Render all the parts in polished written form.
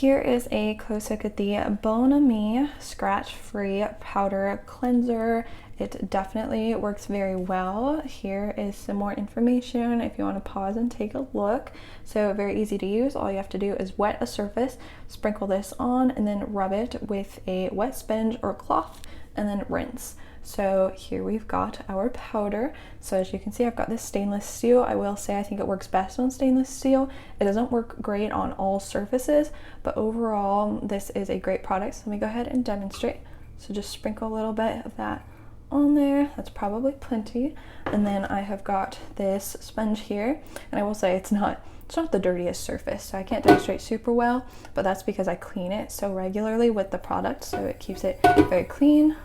Here is a close look at the Bon Me scratch-free powder cleanser. It definitely works very well. Here is some more information if you want to pause and take a look. So very easy to use. All you have to do is wet a surface, sprinkle this on, and then rub it with a wet sponge or cloth, and then rinse. So here we've got our powder. So as you can see, I've got this stainless steel. I will say I think it works best on stainless steel. It doesn't work great on all surfaces, but overall this is a great product. So let me go ahead and demonstrate. So just sprinkle a little bit of that on there. That's probably plenty. And then I have got this sponge here, and I will say it's not the dirtiest surface, so I can't demonstrate super well, but that's because I clean it so regularly with the product, so it keeps it very clean.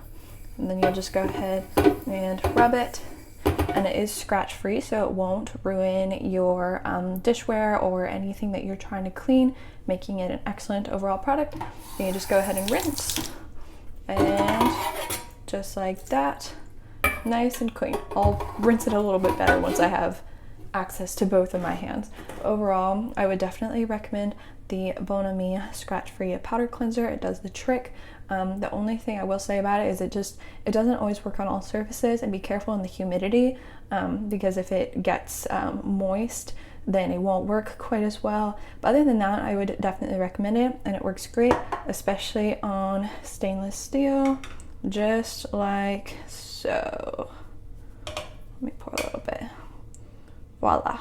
And then you'll just go ahead and rub it, and it is scratch free, so it won't ruin your dishware or anything that you're trying to clean, making it an excellent overall product. Then you just go ahead and rinse, and just like that, nice and clean. I'll rinse it a little bit better once I have access to both of my hands. Overall, I would definitely recommend the Bon Me scratch-free powder cleanser. It does the trick. The only thing I will say about it is it doesn't always work on all surfaces, and be careful in the humidity, because if it gets moist, then it won't work quite as well. But other than that, I would definitely recommend it, and it works great, especially on stainless steel, just like so. Let me pour a little bit. Voila.